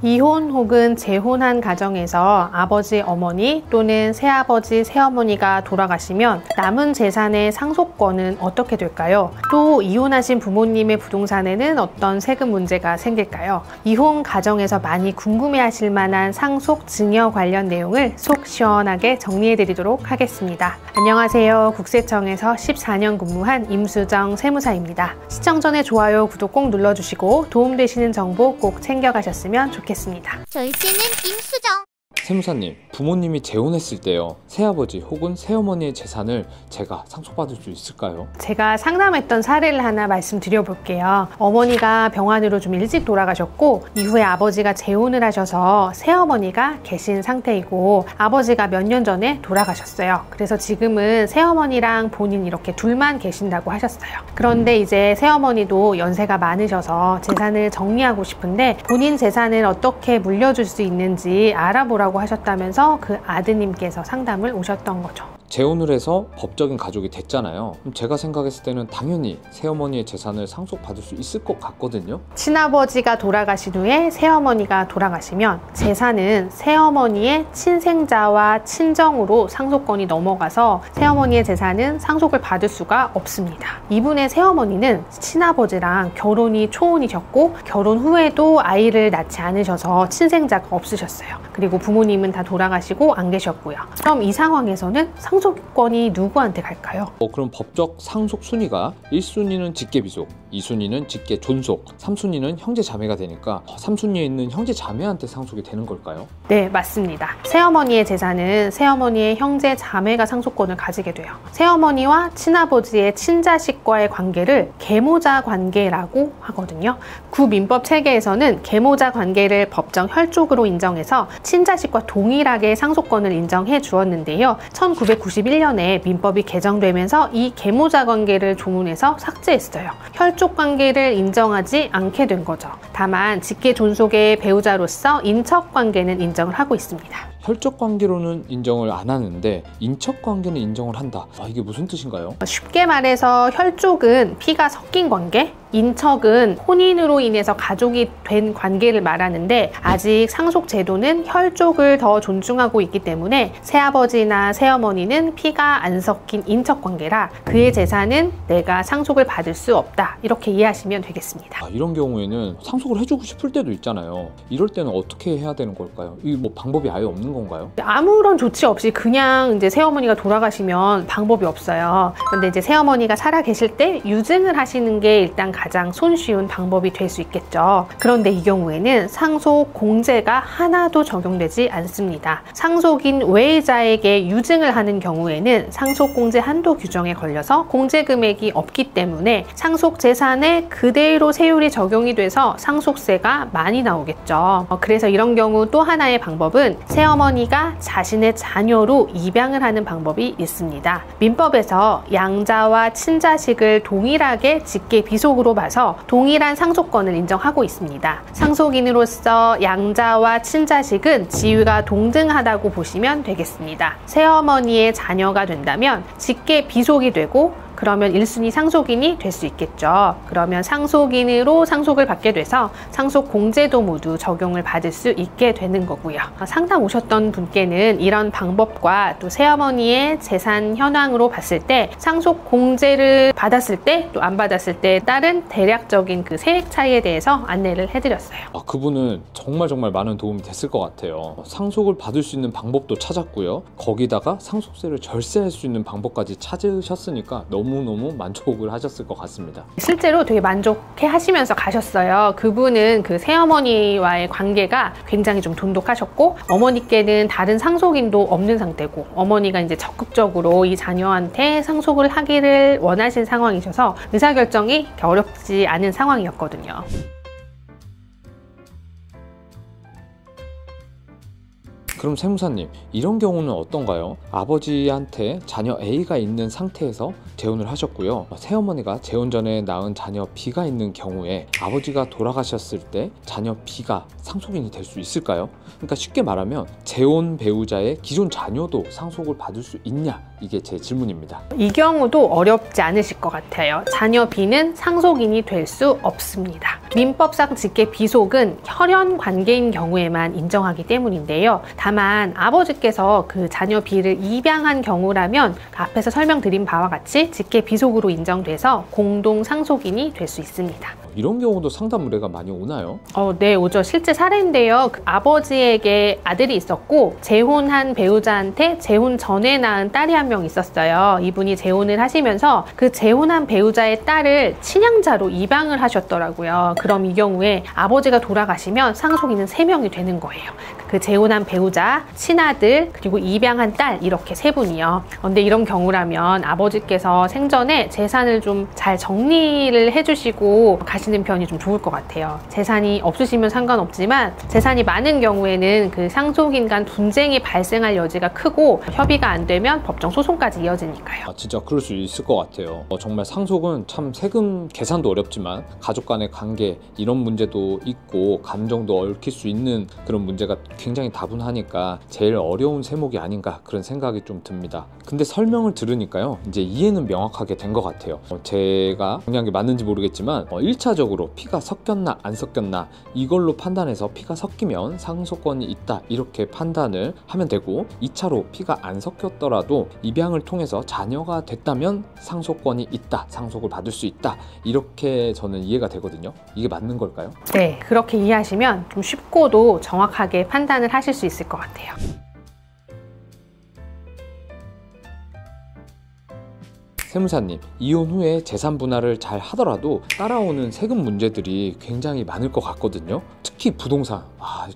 이혼 혹은 재혼한 가정에서 아버지, 어머니 또는 새아버지, 새어머니가 돌아가시면 남은 재산의 상속권은 어떻게 될까요? 또 이혼하신 부모님의 부동산에는 어떤 세금 문제가 생길까요? 이혼 가정에서 많이 궁금해하실 만한 상속 증여 관련 내용을 속 시원하게 정리해드리도록 하겠습니다. 안녕하세요. 국세청에서 14년 근무한 임수정 세무사입니다. 시청 전에 좋아요, 구독 꼭 눌러주시고 도움되시는 정보 꼭 챙겨가셨으면 좋겠습니다. 절친은 임수정. 세무사님, 부모님이 재혼했을 때요, 새아버지 혹은 새어머니의 재산을 제가 상속받을 수 있을까요? 제가 상담했던 사례를 하나 말씀드려 볼게요. 어머니가 병환으로 좀 일찍 돌아가셨고 이후에 아버지가 재혼을 하셔서 새어머니가 계신 상태이고 아버지가 몇 년 전에 돌아가셨어요. 그래서 지금은 새어머니랑 본인 이렇게 둘만 계신다고 하셨어요. 그런데 이제 새어머니도 연세가 많으셔서 재산을 정리하고 싶은데 본인 재산을 어떻게 물려줄 수 있는지 알아보라고 하셨다면서 그 아드님께서 상담을 오셨던 거죠. 재혼을 해서 법적인 가족이 됐잖아요. 그럼 제가 생각했을 때는 당연히 새어머니의 재산을 상속받을 수 있을 것 같거든요. 친아버지가 돌아가신 후에 새어머니가 돌아가시면 재산은 새어머니의 친생자와 친정으로 상속권이 넘어가서 새어머니의 재산은 상속을 받을 수가 없습니다. 이분의 새어머니는 친아버지랑 결혼이 초혼이셨고 결혼 후에도 아이를 낳지 않으셔서 친생자가 없으셨어요. 그리고 부모님은 다 돌아가시고 안 계셨고요. 그럼 이 상황에서는 상속권이 누구한테 갈까요? 그럼 법적 상속 순위가 1순위는 직계비속, 2순위는 직계존속, 3순위는 형제자매가 되니까 3순위에 있는 형제자매한테 상속이 되는 걸까요? 네, 맞습니다. 새어머니의 재산은 새어머니의 형제자매가 상속권을 가지게 돼요. 새어머니와 친아버지의 친자식과의 관계를 계모자 관계라고 하거든요. 구민법 체계에서는 계모자 관계를 법정 혈족으로 인정해서 친자식과 동일하게 상속권을 인정해 주었는데요. 1991년에 민법이 개정되면서 이 계모자 관계를 조문해서 삭제했어요. 혈족 관계를 인정하지 않게 된 거죠. 다만 직계 존속의 배우자로서 인척 관계는 인정을 하고 있습니다. 혈족 관계로는 인정을 안 하는데 인척 관계는 인정을 한다. 이게 무슨 뜻인가요? 쉽게 말해서 혈족은 피가 섞인 관계, 인척은 혼인으로 인해서 가족이 된 관계를 말하는데 아직 상속 제도는 혈족을 더 존중하고 있기 때문에 새아버지나 새어머니는 피가 안 섞인 인척 관계라 그의 재산은 내가 상속을 받을 수 없다. 이렇게 이해하시면 되겠습니다. 이런 경우에는 상속을 해주고 싶을 때도 있잖아요. 이럴 때는 어떻게 해야 되는 걸까요? 이 방법이 아예 없는 건가요? 아무런 조치 없이 그냥 이제 새어머니가 돌아가시면 방법이 없어요. 근데 이제 새어머니가 살아 계실 때 유증을 하시는 게 일단 가장 손쉬운 방법이 될 수 있겠죠. 그런데 이 경우에는 상속 공제가 하나도 적용되지 않습니다. 상속인 외자에게 유증을 하는 경우에는 상속 공제 한도 규정에 걸려서 공제 금액이 없기 때문에 상속 재산에 그대로 세율이 적용이 돼서 상속세가 많이 나오겠죠. 그래서 이런 경우 또 하나의 방법은 새어머니가 자신의 자녀로 입양을 하는 방법이 있습니다. 민법에서 양자와 친자식을 동일하게 직계 비속으로 봐서 동일한 상속권을 인정하고 있습니다. 상속인으로서 양자와 친자식은 지위가 동등하다고 보시면 되겠습니다. 새어머니의 자녀가 된다면 직계 비속이 되고 그러면 1순위 상속인이 될 수 있겠죠. 그러면 상속인으로 상속을 받게 돼서 상속 공제도 모두 적용을 받을 수 있게 되는 거고요. 상담 오셨던 분께는 이런 방법과 또 새어머니의 재산 현황으로 봤을 때 상속 공제를 받았을 때 또 안 받았을 때 따른 대략적인 그 세액 차이에 대해서 안내를 해드렸어요. 그분은 정말 많은 도움이 됐을 것 같아요. 상속을 받을 수 있는 방법도 찾았고요. 거기다가 상속세를 절세할 수 있는 방법까지 찾으셨으니까 너무너무 만족을 하셨을 것 같습니다. 실제로 되게 만족해 하시면서 가셨어요. 그분은 그 새어머니와의 관계가 굉장히 좀 돈독하셨고 어머니께는 다른 상속인도 없는 상태고 어머니가 이제 적극적으로 이 자녀한테 상속을 하기를 원하신 상황이셔서 의사결정이 어렵지 않은 상황이었거든요. 그럼 세무사님, 이런 경우는 어떤가요? 아버지한테 자녀 A가 있는 상태에서 재혼을 하셨고요. 새어머니가 재혼 전에 낳은 자녀 B가 있는 경우에 아버지가 돌아가셨을 때 자녀 B가 상속인이 될 수 있을까요? 그러니까 쉽게 말하면 재혼 배우자의 기존 자녀도 상속을 받을 수 있냐? 이게 제 질문입니다. 이 경우도 어렵지 않으실 것 같아요. 자녀 B는 상속인이 될 수 없습니다. 민법상 직계 비속은 혈연 관계인 경우에만 인정하기 때문인데요. 다만 아버지께서 그 자녀 B를 입양한 경우라면 앞에서 설명드린 바와 같이 직계 비속으로 인정돼서 공동 상속인이 될 수 있습니다. 이런 경우도 상담 의뢰가 많이 오나요? 네, 오죠. 실제 사례인데요. 그 아버지에게 아들이 있었고 재혼한 배우자한테 재혼 전에 낳은 딸이 한 명 있었어요. 이분이 재혼을 하시면서 그 재혼한 배우자의 딸을 친양자로 입양을 하셨더라고요. 그럼 이 경우에 아버지가 돌아가시면 상속인은 3명이 되는 거예요. 그 재혼한 배우자, 친아들, 그리고 입양한 딸 이렇게 3분이요. 근데 이런 경우라면 아버지께서 생전에 재산을 좀 잘 정리를 해주시고 가시는 편이 좀 좋을 것 같아요. 재산이 없으시면 상관없지만 재산이 많은 경우에는 그 상속인 간 분쟁이 발생할 여지가 크고 협의가 안 되면 법정 소송까지 이어지니까요. 진짜 그럴 수 있을 것 같아요. 정말 상속은 참 세금 계산도 어렵지만 가족 간의 관계 이런 문제도 있고 감정도 얽힐 수 있는 그런 문제가 굉장히 다분하니까 제일 어려운 세목이 아닌가 그런 생각이 좀 듭니다. 근데 설명을 들으니까요 이제 이해는 명확하게 된 것 같아요. 제가 정리한 게 맞는지 모르겠지만 1차적으로 피가 섞였나 안 섞였나 이걸로 판단해서 피가 섞이면 상속권이 있다 이렇게 판단을 하면 되고 2차로 피가 안 섞였더라도 입양을 통해서 자녀가 됐다면 상속권이 있다, 상속을 받을 수 있다 이렇게 저는 이해가 되거든요. 이게 맞는 걸까요? 네, 그렇게 이해하시면 좀 쉽고도 정확하게 판단을 하실 수 있을 것 같아요. 세무사님, 이혼 후에 재산 분할을 잘 하더라도 따라오는 세금 문제들이 굉장히 많을 것 같거든요. 특히 부동산,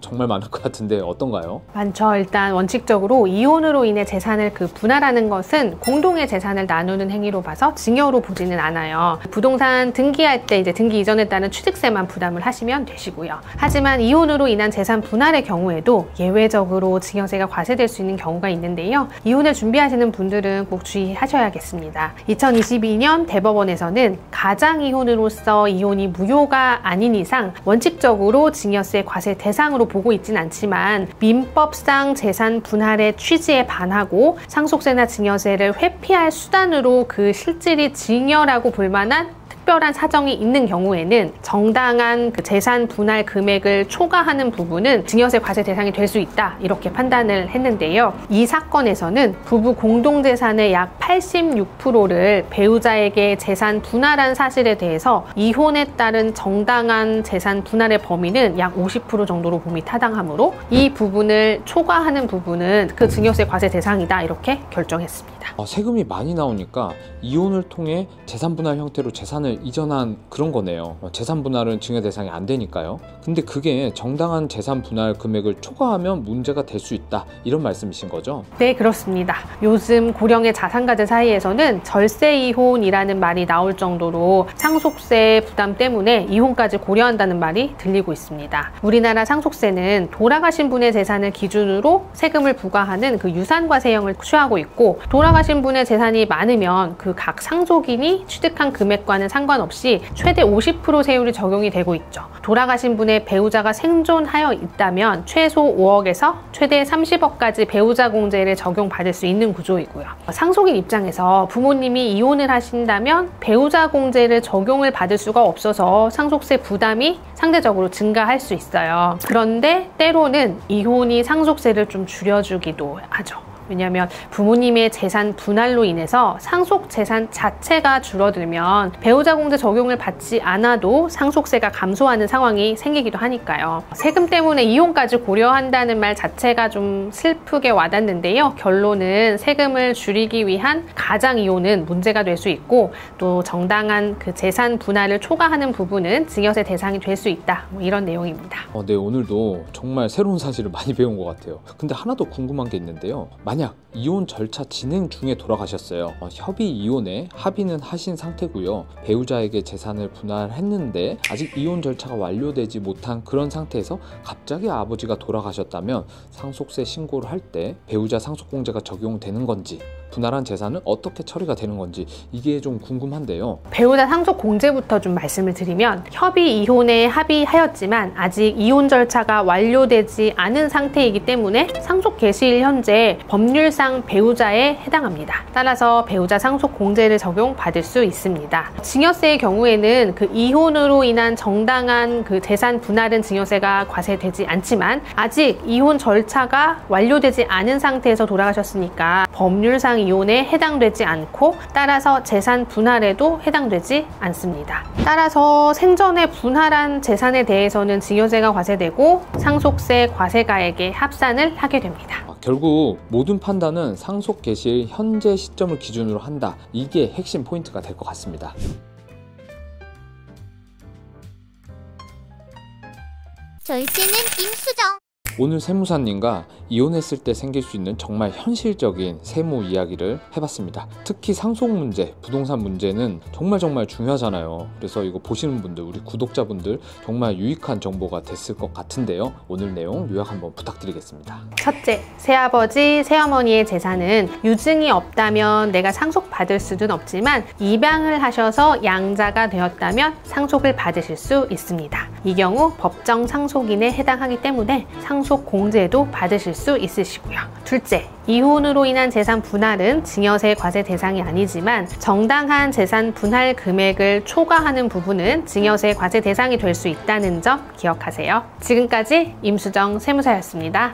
정말 많을 것 같은데 어떤가요? 많죠. 일단 원칙적으로 이혼으로 인해 재산을 분할하는 것은 공동의 재산을 나누는 행위로 봐서 증여로 보지는 않아요. 부동산 등기할 때 이제 등기 이전에 따른 취득세만 부담을 하시면 되시고요. 하지만 이혼으로 인한 재산 분할의 경우에도 예외적으로 증여세가 과세될 수 있는 경우가 있는데요. 이혼을 준비하시는 분들은 꼭 주의하셔야겠습니다. 2022년 대법원에서는 가장이혼으로서 이혼이 무효가 아닌 이상 원칙적으로 증여세 과세 대상으로 보고 있진 않지만 민법상 재산 분할의 취지에 반하고 상속세나 증여세를 회피할 수단으로 그 실질이 증여라고 볼 만한 특별한 사정이 있는 경우에는 정당한 재산 분할 금액을 초과하는 부분은 증여세 과세 대상이 될 수 있다 이렇게 판단을 했는데요. 이 사건에서는 부부 공동재산의 약 86%를 배우자에게 재산 분할한 사실에 대해서 이혼에 따른 정당한 재산 분할의 범위는 약 50% 정도로 봄이 타당하므로 이 부분을 초과하는 부분은 그 증여세 과세 대상이다 이렇게 결정했습니다. 세금이 많이 나오니까 이혼을 통해 재산 분할 형태로 재산을 이전한 그런 거네요. 재산 분할은 증여 대상이 안 되니까요. 근데 그게 정당한 재산 분할 금액을 초과하면 문제가 될 수 있다 이런 말씀이신 거죠? 네, 그렇습니다. 요즘 고령의 자산가들 사이에서는 절세 이혼이라는 말이 나올 정도로 상속세 부담 때문에 이혼까지 고려한다는 말이 들리고 있습니다. 우리나라 상속세는 돌아가신 분의 재산을 기준으로 세금을 부과하는 그 유산과세형을 취하고 있고 돌아가신 분의 재산이 많으면 그 각 상속인이 취득한 금액과는 상관없이 최대 50% 세율이 적용이 되고 있죠. 돌아가신 분의 배우자가 생존하여 있다면 최소 5억에서 최대 30억까지 배우자 공제를 적용받을 수 있는 구조이고요. 상속인 입장에서 부모님이 이혼을 하신다면 배우자 공제를 적용을 받을 수가 없어서 상속세 부담이 상대적으로 증가할 수 있어요. 그런데 때로는 이혼이 상속세를 좀 줄여주기도 하죠. 왜냐하면 부모님의 재산 분할로 인해서 상속 재산 자체가 줄어들면 배우자 공제 적용을 받지 않아도 상속세가 감소하는 상황이 생기기도 하니까요. 세금 때문에 이혼까지 고려한다는 말 자체가 좀 슬프게 와닿는데요. 결론은 세금을 줄이기 위한 가장 이혼은 문제가 될 수 있고 또 정당한 그 재산 분할을 초과하는 부분은 증여세 대상이 될 수 있다. 이런 내용입니다. 네, 오늘도 정말 새로운 사실을 많이 배운 것 같아요. 근데 하나 더 궁금한 게 있는데요. 만약 이혼 절차 진행 중에 돌아가셨어요. 협의 이혼에 합의는 하신 상태고요. 배우자에게 재산을 분할했는데 아직 이혼 절차가 완료되지 못한 그런 상태에서 갑자기 아버지가 돌아가셨다면 상속세 신고를 할 때 배우자 상속공제가 적용되는 건지 분할한 재산은 어떻게 처리가 되는 건지 이게 좀 궁금한데요. 배우자 상속 공제부터 좀 말씀을 드리면 협의 이혼에 합의하였지만 아직 이혼 절차가 완료되지 않은 상태이기 때문에 상속 개시일 현재 법률상 배우자에 해당합니다. 따라서 배우자 상속 공제를 적용받을 수 있습니다. 증여세의 경우에는 그 이혼으로 인한 정당한 그 재산 분할은 증여세가 과세되지 않지만 아직 이혼 절차가 완료되지 않은 상태에서 돌아가셨으니까 법률상 이혼에 해당되지 않고 따라서 재산 분할에도 해당되지 않습니다. 따라서 생전에 분할한 재산에 대해서는 증여세가 과세되고 상속세 과세가액에 합산을 하게 됩니다. 결국 모든 판단은 상속 개시일 현재 시점을 기준으로 한다. 이게 핵심 포인트가 될 것 같습니다. 절세는 임수정. 오늘 세무사님과 이혼했을 때 생길 수 있는 정말 현실적인 세무 이야기를 해봤습니다. 특히 상속 문제, 부동산 문제는 정말 중요하잖아요. 그래서 이거 보시는 분들, 우리 구독자분들 정말 유익한 정보가 됐을 것 같은데요. 오늘 내용 요약 한번 부탁드리겠습니다. 첫째, 새아버지, 새어머니의 재산은 유증이 없다면 내가 상속받을 수는 없지만 입양을 하셔서 양자가 되었다면 상속을 받으실 수 있습니다. 이 경우 법정 상속인에 해당하기 때문에 상속 공제도 받으실 수 있으시고요. 둘째, 이혼으로 인한 재산 분할은 증여세 과세 대상이 아니지만 정당한 재산 분할 금액을 초과하는 부분은 증여세 과세 대상이 될 수 있다는 점 기억하세요. 지금까지 임수정 세무사였습니다.